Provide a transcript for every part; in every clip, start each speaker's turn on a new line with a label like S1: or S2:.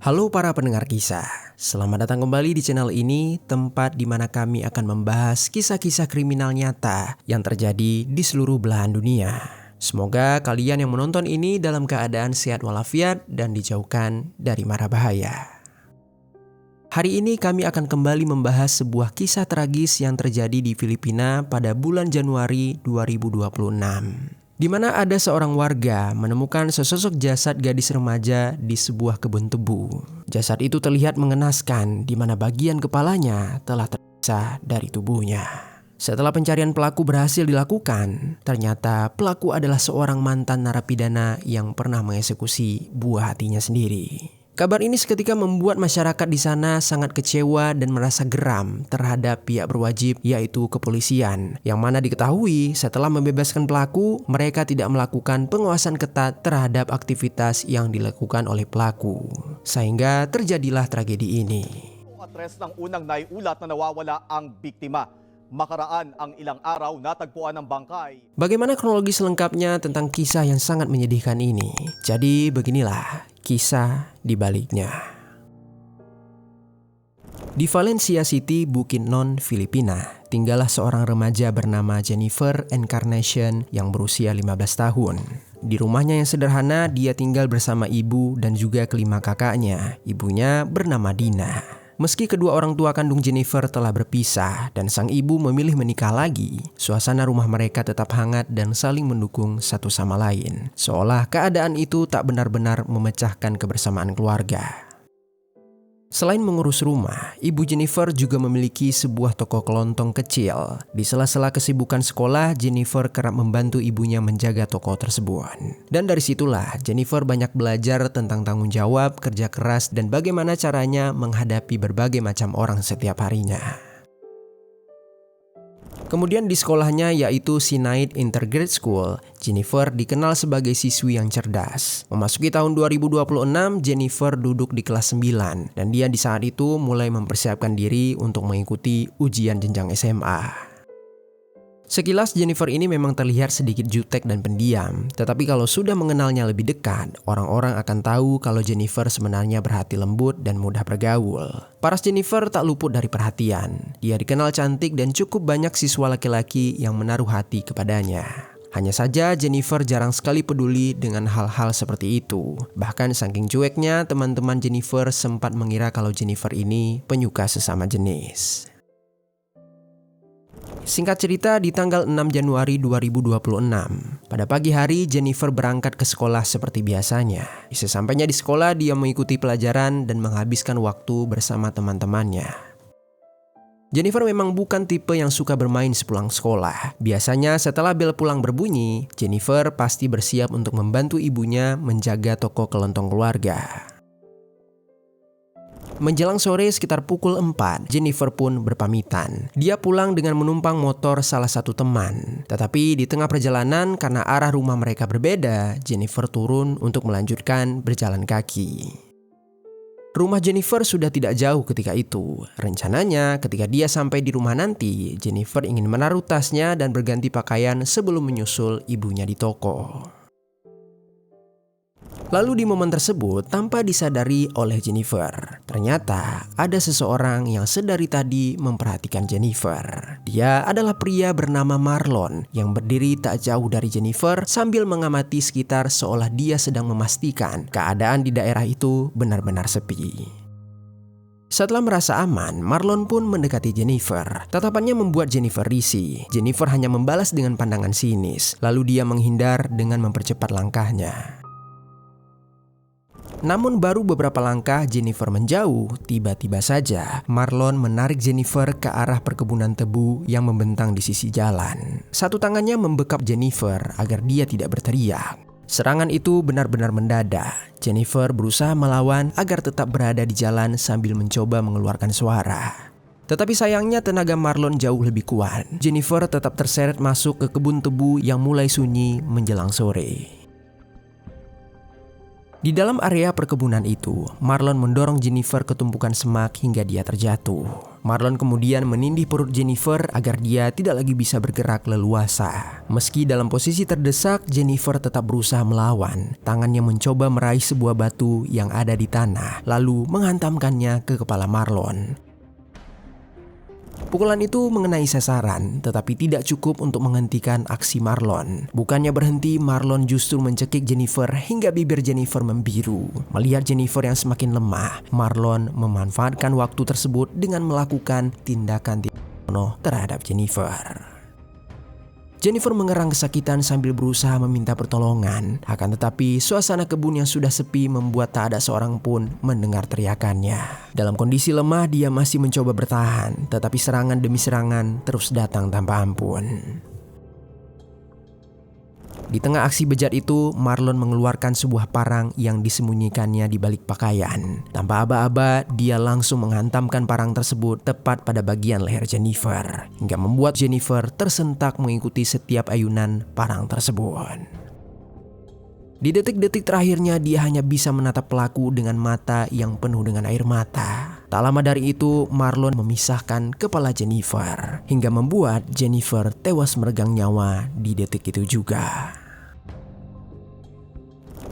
S1: Halo para pendengar kisah, selamat datang kembali di channel ini, tempat di mana kami akan membahas kisah-kisah kriminal nyata yang terjadi di seluruh belahan dunia. Semoga kalian yang menonton ini dalam keadaan sehat walafiat dan dijauhkan dari mara bahaya. Hari ini kami akan kembali membahas sebuah kisah tragis yang terjadi di Filipina pada bulan Januari 2026. Di mana ada seorang warga menemukan sesosok jasad gadis remaja di sebuah kebun tebu. Jasad itu terlihat mengenaskan, di mana bagian kepalanya telah terpisah dari tubuhnya. Setelah pencarian pelaku berhasil dilakukan, ternyata pelaku adalah seorang mantan narapidana yang pernah mengeksekusi buah hatinya sendiri. Kabar ini seketika membuat masyarakat di sana sangat kecewa dan merasa geram terhadap pihak berwajib, yaitu kepolisian, yang mana diketahui setelah membebaskan pelaku, mereka tidak melakukan pengawasan ketat terhadap aktivitas yang dilakukan oleh pelaku, sehingga terjadilah tragedi ini.
S2: Atres ng unang naiulat na nawawala ang biktima. Makaraan ang ilang araw natagpuan ng bangkay.
S1: Bagaimana kronologis lengkapnya tentang kisah yang sangat menyedihkan ini? Jadi beginilah kisah di baliknya. Di Valencia City, Bukidnon, Filipina, tinggallah seorang remaja bernama Jennifer Encarnacion yang berusia 15 tahun. Di rumahnya yang sederhana, dia tinggal bersama ibu dan juga kelima kakaknya. Ibunya bernama Dina. Meski kedua orang tua kandung Jennifer telah berpisah dan sang ibu memilih menikah lagi, suasana rumah mereka tetap hangat dan saling mendukung satu sama lain. Seolah keadaan itu tak benar-benar memecahkan kebersamaan keluarga. Selain mengurus rumah, ibu Jennifer juga memiliki sebuah toko kelontong kecil. Di sela-sela kesibukan sekolah, Jennifer kerap membantu ibunya menjaga toko tersebut. Dan dari situlah Jennifer banyak belajar tentang tanggung jawab, kerja keras, dan bagaimana caranya menghadapi berbagai macam orang setiap harinya. Kemudian di sekolahnya, yaitu Sinait Intergrade School, Jennifer dikenal sebagai siswi yang cerdas. Memasuki tahun 2026, Jennifer duduk di kelas 9 dan dia di saat itu mulai mempersiapkan diri untuk mengikuti ujian jenjang SMA. Sekilas Jennifer ini memang terlihat sedikit jutek dan pendiam, tetapi kalau sudah mengenalnya lebih dekat, orang-orang akan tahu kalau Jennifer sebenarnya berhati lembut dan mudah bergaul. Paras Jennifer tak luput dari perhatian. Dia dikenal cantik dan cukup banyak siswa laki-laki yang menaruh hati kepadanya. Hanya saja Jennifer jarang sekali peduli dengan hal-hal seperti itu. Bahkan saking cueknya, teman-teman Jennifer sempat mengira kalau Jennifer ini penyuka sesama jenis. Singkat cerita, di tanggal 6 Januari 2026, pada pagi hari Jennifer berangkat ke sekolah seperti biasanya. Sesampainya di sekolah, dia mengikuti pelajaran dan menghabiskan waktu bersama teman-temannya. Jennifer memang bukan tipe yang suka bermain sepulang sekolah. Biasanya setelah bel pulang berbunyi, Jennifer pasti bersiap untuk membantu ibunya menjaga toko kelontong keluarga. Menjelang sore sekitar pukul 4, Jennifer pun berpamitan. Dia pulang dengan menumpang motor salah satu teman. Tetapi di tengah perjalanan, karena arah rumah mereka berbeda, Jennifer turun untuk melanjutkan berjalan kaki. Rumah Jennifer sudah tidak jauh ketika itu. Rencananya ketika dia sampai di rumah nanti, Jennifer ingin menaruh tasnya dan berganti pakaian sebelum menyusul ibunya di toko. Lalu di momen tersebut, tanpa disadari oleh Jennifer, ternyata ada seseorang yang sedari tadi memperhatikan Jennifer. Dia adalah pria bernama Marlon yang berdiri tak jauh dari Jennifer sambil mengamati sekitar seolah dia sedang memastikan keadaan di daerah itu benar-benar sepi. Setelah merasa aman, Marlon pun mendekati Jennifer. Tatapannya membuat Jennifer risih. Jennifer hanya membalas dengan pandangan sinis, lalu dia menghindar dengan mempercepat langkahnya. Namun baru beberapa langkah Jennifer menjauh, tiba-tiba saja Marlon menarik Jennifer ke arah perkebunan tebu yang membentang di sisi jalan. Satu tangannya membekap Jennifer agar dia tidak berteriak. Serangan itu benar-benar mendadak. Jennifer berusaha melawan agar tetap berada di jalan sambil mencoba mengeluarkan suara. Tetapi sayangnya tenaga Marlon jauh lebih kuat. Jennifer tetap terseret masuk ke kebun tebu yang mulai sunyi menjelang sore. Di dalam area perkebunan itu, Marlon mendorong Jennifer ke tumpukan semak hingga dia terjatuh. Marlon kemudian menindih perut Jennifer agar dia tidak lagi bisa bergerak leluasa. Meski dalam posisi terdesak, Jennifer tetap berusaha melawan. Tangannya mencoba meraih sebuah batu yang ada di tanah, lalu menghantamkannya ke kepala Marlon. Pukulan itu mengenai sasaran, tetapi tidak cukup untuk menghentikan aksi Marlon. Bukannya berhenti, Marlon justru mencekik Jennifer hingga bibir Jennifer membiru. Melihat Jennifer yang semakin lemah, Marlon memanfaatkan waktu tersebut dengan melakukan tindakan terhadap Jennifer. Jennifer mengerang kesakitan sambil berusaha meminta pertolongan. Akan tetapi, suasana kebun yang sudah sepi membuat tak ada seorang pun mendengar teriakannya. Dalam kondisi lemah, dia masih mencoba bertahan, tetapi serangan demi serangan terus datang tanpa ampun. Di tengah aksi bejat itu, Marlon mengeluarkan sebuah parang yang disembunyikannya di balik pakaian. Tanpa aba-aba, dia langsung menghantamkan parang tersebut tepat pada bagian leher Jennifer, hingga membuat Jennifer tersentak mengikuti setiap ayunan parang tersebut. Di detik-detik terakhirnya, dia hanya bisa menatap pelaku dengan mata yang penuh dengan air mata. Tak lama dari itu, Marlon memisahkan kepala Jennifer, hingga membuat Jennifer tewas meregang nyawa di detik itu juga.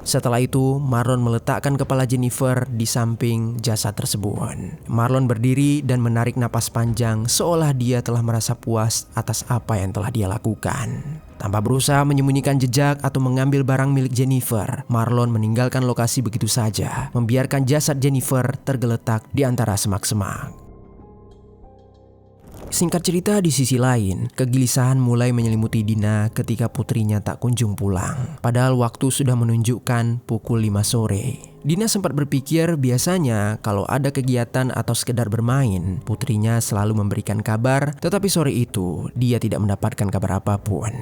S1: Setelah itu, Marlon meletakkan kepala Jennifer di samping jasad tersebut. Marlon berdiri dan menarik napas panjang seolah dia telah merasa puas atas apa yang telah dia lakukan. Tanpa berusaha menyembunyikan jejak atau mengambil barang milik Jennifer, Marlon meninggalkan lokasi begitu saja, membiarkan jasad Jennifer tergeletak di antara semak-semak. Singkat cerita, di sisi lain, kegelisahan mulai menyelimuti Dina ketika putrinya tak kunjung pulang. Padahal waktu sudah menunjukkan pukul 5 sore. Dina sempat berpikir biasanya kalau ada kegiatan atau sekedar bermain, putrinya selalu memberikan kabar, tetapi sore itu dia tidak mendapatkan kabar apapun.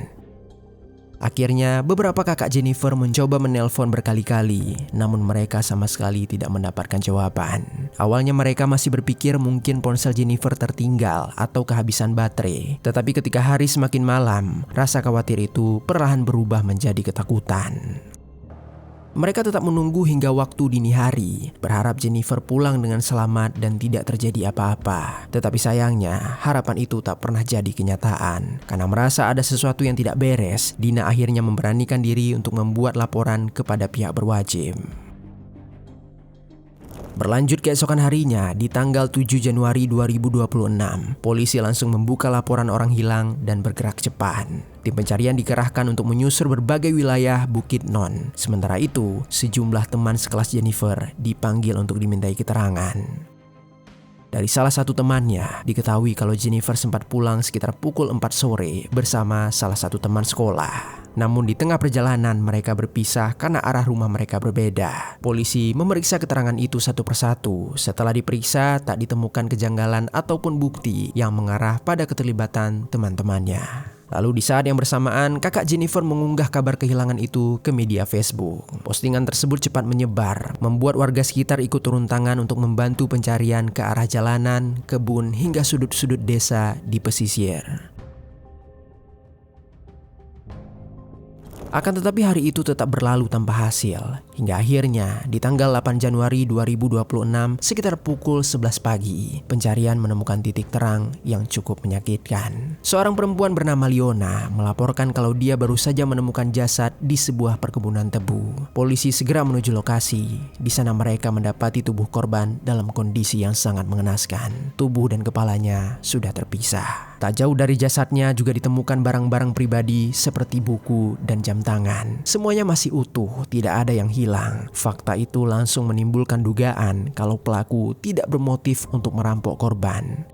S1: Akhirnya, beberapa kakak Jennifer mencoba menelpon berkali-kali, namun mereka sama sekali tidak mendapatkan jawaban. Awalnya mereka masih berpikir mungkin ponsel Jennifer tertinggal atau kehabisan baterai. Tetapi ketika hari semakin malam, rasa khawatir itu perlahan berubah menjadi ketakutan. Mereka tetap menunggu hingga waktu dini hari, berharap Jennifer pulang dengan selamat dan tidak terjadi apa-apa. Tetapi sayangnya, harapan itu tak pernah jadi kenyataan. Karena merasa ada sesuatu yang tidak beres, Dina akhirnya memberanikan diri untuk membuat laporan kepada pihak berwajib. Berlanjut keesokan harinya, di tanggal 7 Januari 2026, polisi langsung membuka laporan orang hilang dan bergerak cepat. Tim pencarian dikerahkan untuk menyusur berbagai wilayah Bukit Non. Sementara itu, sejumlah teman sekelas Jennifer dipanggil untuk dimintai keterangan. Dari salah satu temannya, diketahui kalau Jennifer sempat pulang sekitar pukul 4 sore bersama salah satu teman sekolah. Namun di tengah perjalanan mereka berpisah karena arah rumah mereka berbeda. Polisi memeriksa keterangan itu satu persatu. Setelah diperiksa, tak ditemukan kejanggalan ataupun bukti yang mengarah pada keterlibatan teman-temannya. Lalu di saat yang bersamaan, kakak Jennifer mengunggah kabar kehilangan itu ke media Facebook. Postingan tersebut cepat menyebar, membuat warga sekitar ikut turun tangan untuk membantu pencarian ke arah jalanan, kebun, hingga sudut-sudut desa di pesisir. Akan tetapi hari itu tetap berlalu tanpa hasil. Hingga akhirnya di tanggal 8 Januari 2026 sekitar pukul 11 pagi, pencarian menemukan titik terang yang cukup menyakitkan. Seorang perempuan bernama Liona melaporkan kalau dia baru saja menemukan jasad di sebuah perkebunan tebu. Polisi segera menuju lokasi. Di sana mereka mendapati tubuh korban dalam kondisi yang sangat mengenaskan. Tubuh dan kepalanya sudah terpisah. Tak jauh dari jasadnya juga ditemukan barang-barang pribadi seperti buku dan jam tangan. Semuanya masih utuh, tidak ada yang hilang. Fakta itu langsung menimbulkan dugaan kalau pelaku tidak bermotif untuk merampok korban.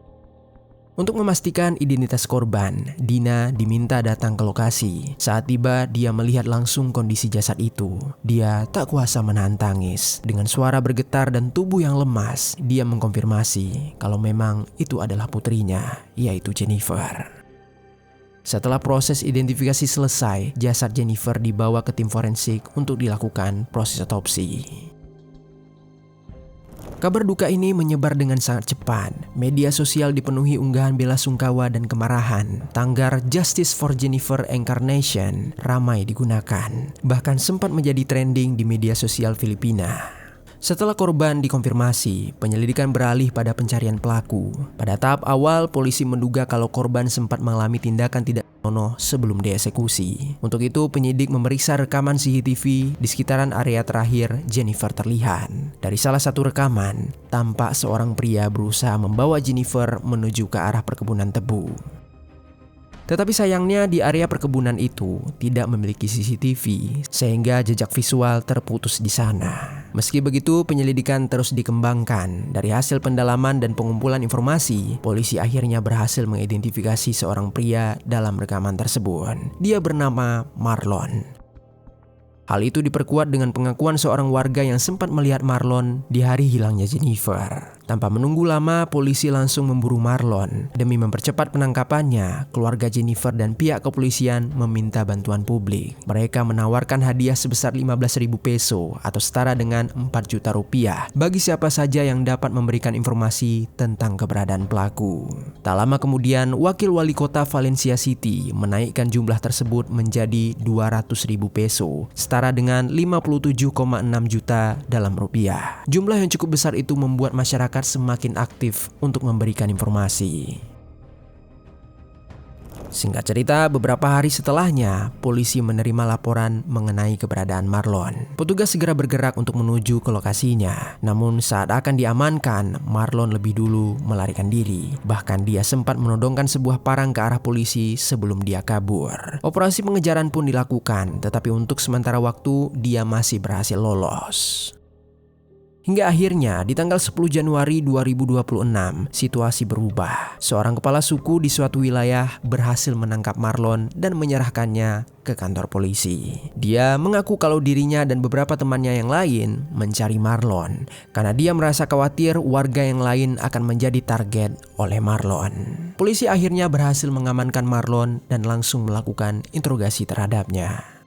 S1: Untuk memastikan identitas korban, Dina diminta datang ke lokasi. Saat tiba, dia melihat langsung kondisi jasad itu. Dia tak kuasa menahan tangis. Dengan suara bergetar dan tubuh yang lemas, dia mengkonfirmasi kalau memang itu adalah putrinya, yaitu Jennifer. Setelah proses identifikasi selesai, jasad Jennifer dibawa ke tim forensik untuk dilakukan proses otopsi. Kabar duka ini menyebar dengan sangat cepat. Media sosial dipenuhi unggahan bela sungkawa dan kemarahan. Tanggar Justice for Jennifer Encarnacion ramai digunakan. Bahkan sempat menjadi trending di media sosial Filipina. Setelah korban dikonfirmasi, penyelidikan beralih pada pencarian pelaku. Pada tahap awal, polisi menduga kalau korban sempat mengalami tindakan tidak senonoh sebelum dieksekusi. Untuk itu, penyidik memeriksa rekaman CCTV di sekitaran area terakhir Jennifer terlihat. Dari salah satu rekaman, tampak seorang pria berusaha membawa Jennifer menuju ke arah perkebunan tebu. Tetapi sayangnya di area perkebunan itu tidak memiliki CCTV, sehingga jejak visual terputus di sana. Meski begitu, penyelidikan terus dikembangkan. Dari hasil pendalaman dan pengumpulan informasi, polisi akhirnya berhasil mengidentifikasi seorang pria dalam rekaman tersebut. Dia bernama Marlon. Hal itu diperkuat dengan pengakuan seorang warga yang sempat melihat Marlon di hari hilangnya Jennifer. Tanpa menunggu lama, polisi langsung memburu Marlon. Demi mempercepat penangkapannya, keluarga Jennifer dan pihak kepolisian meminta bantuan publik. Mereka menawarkan hadiah sebesar 15.000 peso atau setara dengan 4 juta rupiah bagi siapa saja yang dapat memberikan informasi tentang keberadaan pelaku. Tak lama kemudian, wakil wali kota Valencia City menaikkan jumlah tersebut menjadi 200.000 peso, setara dengan 57,6 juta dalam rupiah. Jumlah yang cukup besar itu membuat masyarakat semakin aktif untuk memberikan informasi. Singkat cerita, beberapa hari setelahnya, polisi menerima laporan mengenai keberadaan Marlon. Petugas segera bergerak untuk menuju ke lokasinya. Namun saat akan diamankan, Marlon lebih dulu melarikan diri. Bahkan dia sempat menodongkan sebuah parang ke arah polisi sebelum dia kabur. Operasi pengejaran pun dilakukan, tetapi untuk sementara waktu dia masih berhasil lolos. Hingga akhirnya di tanggal 10 Januari 2026, situasi berubah. Seorang kepala suku di suatu wilayah berhasil menangkap Marlon dan menyerahkannya ke kantor polisi. Dia mengaku kalau dirinya dan beberapa temannya yang lain mencari Marlon karena dia merasa khawatir warga yang lain akan menjadi target oleh Marlon. Polisi akhirnya berhasil mengamankan Marlon dan langsung melakukan interogasi terhadapnya.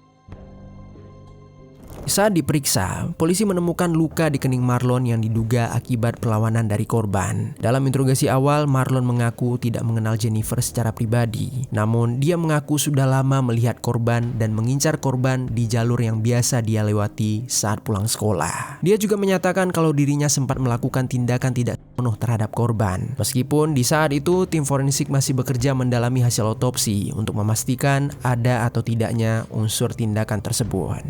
S1: Saat diperiksa, polisi menemukan luka di kening Marlon yang diduga akibat perlawanan dari korban. Dalam interogasi awal, Marlon mengaku tidak mengenal Jennifer secara pribadi. Namun, dia mengaku sudah lama melihat korban dan mengincar korban di jalur yang biasa dia lewati saat pulang sekolah. Dia juga menyatakan kalau dirinya sempat melakukan tindakan tidak penuh terhadap korban. Meskipun di saat itu, tim forensik masih bekerja mendalami hasil otopsi untuk memastikan ada atau tidaknya unsur tindakan tersebut.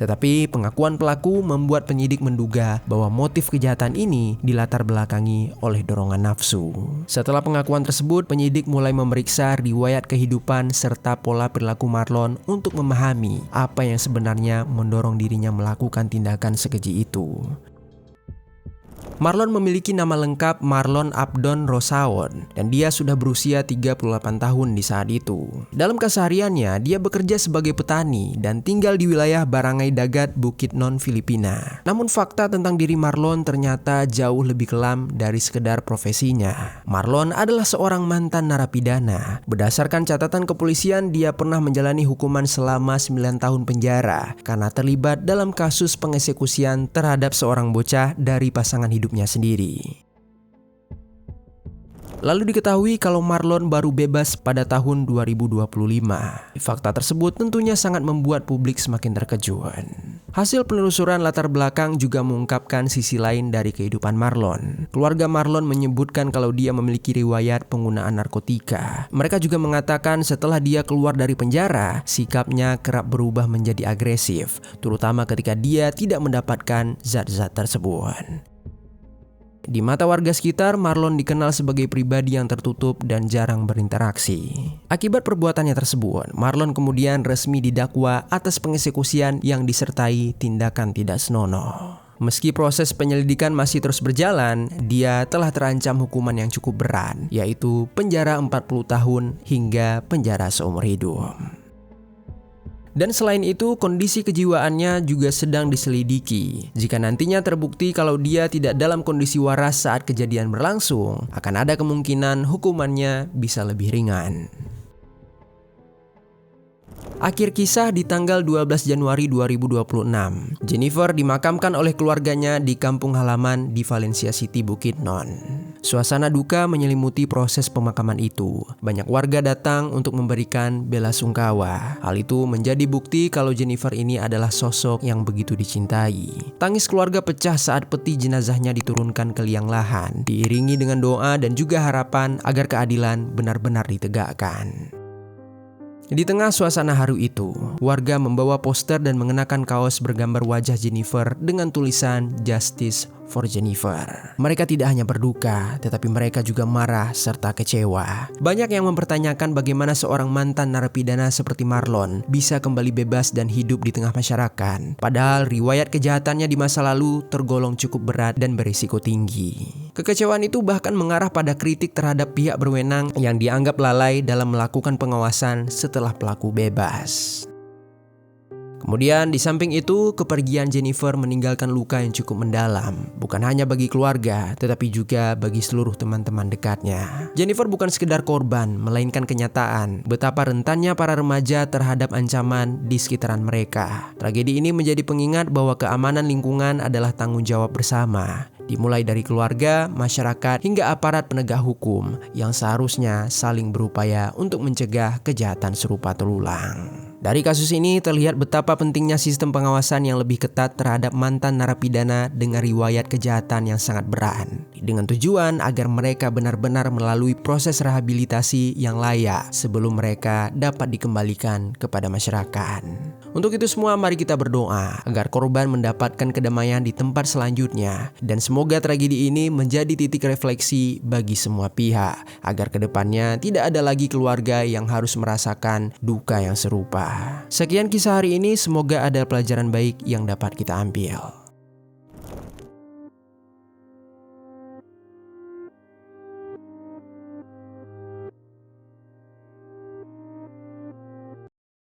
S1: Tetapi pengakuan pelaku membuat penyidik menduga bahwa motif kejahatan ini dilatar belakangi oleh dorongan nafsu. Setelah pengakuan tersebut, penyidik mulai memeriksa riwayat kehidupan serta pola perilaku Marlon untuk memahami apa yang sebenarnya mendorong dirinya melakukan tindakan sekeji itu. Marlon memiliki nama lengkap Marlon Abdon Rosaon dan dia sudah berusia 38 tahun di saat itu. Dalam kesehariannya, dia bekerja sebagai petani dan tinggal di wilayah Barangay Dagat, Bukidnon, Filipina. Namun fakta tentang diri Marlon ternyata jauh lebih kelam dari sekedar profesinya. Marlon adalah seorang mantan narapidana. Berdasarkan catatan kepolisian, dia pernah menjalani hukuman selama 9 tahun penjara karena terlibat dalam kasus pengeksekusian terhadap seorang bocah dari pasangan hidupnya sendiri. Lalu diketahui kalau Marlon baru bebas pada tahun 2025. Fakta tersebut tentunya sangat membuat publik semakin terkejut. Hasil penelusuran latar belakang juga mengungkapkan sisi lain dari kehidupan Marlon. Keluarga Marlon menyebutkan kalau dia memiliki riwayat penggunaan narkotika. Mereka juga mengatakan setelah dia keluar dari penjara, sikapnya kerap berubah menjadi agresif, terutama ketika dia tidak mendapatkan zat-zat tersebut. Di mata warga sekitar, Marlon dikenal sebagai pribadi yang tertutup dan jarang berinteraksi. Akibat perbuatannya tersebut, Marlon kemudian resmi didakwa atas pengeksekusian yang disertai tindakan tidak senonoh. Meski proses penyelidikan masih terus berjalan, dia telah terancam hukuman yang cukup berat, yaitu penjara 40 tahun hingga penjara seumur hidup. Dan selain itu, kondisi kejiwaannya juga sedang diselidiki. Jika nantinya terbukti kalau dia tidak dalam kondisi waras saat kejadian berlangsung, akan ada kemungkinan hukumannya bisa lebih ringan. Akhir kisah di tanggal 12 Januari 2026, Jennifer dimakamkan oleh keluarganya di kampung halaman di Valencia City, Bukidnon. Suasana duka menyelimuti proses pemakaman itu. Banyak warga datang untuk memberikan belasungkawa. Hal itu menjadi bukti kalau Jennifer ini adalah sosok yang begitu dicintai. Tangis keluarga pecah saat peti jenazahnya diturunkan ke liang lahan, diiringi dengan doa dan juga harapan agar keadilan benar-benar ditegakkan. Di tengah suasana haru itu, warga membawa poster dan mengenakan kaos bergambar wajah Jennifer dengan tulisan Justice for Jennifer. Mereka tidak hanya berduka, tetapi mereka juga marah serta kecewa. Banyak yang mempertanyakan bagaimana seorang mantan narapidana seperti Marlon bisa kembali bebas dan hidup di tengah masyarakat. Padahal riwayat kejahatannya di masa lalu tergolong cukup berat dan berisiko tinggi. Kekecewaan itu bahkan mengarah pada kritik terhadap pihak berwenang yang dianggap lalai dalam melakukan pengawasan setelah pelaku bebas. Kemudian di samping itu, kepergian Jennifer meninggalkan luka yang cukup mendalam, bukan hanya bagi keluarga, tetapi juga bagi seluruh teman-teman dekatnya. Jennifer bukan sekedar korban, melainkan kenyataan betapa rentannya para remaja terhadap ancaman di sekitaran mereka. Tragedi ini menjadi pengingat bahwa keamanan lingkungan adalah tanggung jawab bersama, dimulai dari keluarga, masyarakat, hingga aparat penegak hukum yang seharusnya saling berupaya untuk mencegah kejahatan serupa terulang. Dari kasus ini terlihat betapa pentingnya sistem pengawasan yang lebih ketat terhadap mantan narapidana dengan riwayat kejahatan yang sangat berat, dengan tujuan agar mereka benar-benar melalui proses rehabilitasi yang layak sebelum mereka dapat dikembalikan kepada masyarakat. Untuk itu semua, mari kita berdoa agar korban mendapatkan kedamaian di tempat selanjutnya, dan semoga tragedi ini menjadi titik refleksi bagi semua pihak agar kedepannya tidak ada lagi keluarga yang harus merasakan duka yang serupa. Sekian kisah hari ini, semoga ada pelajaran baik yang dapat kita ambil.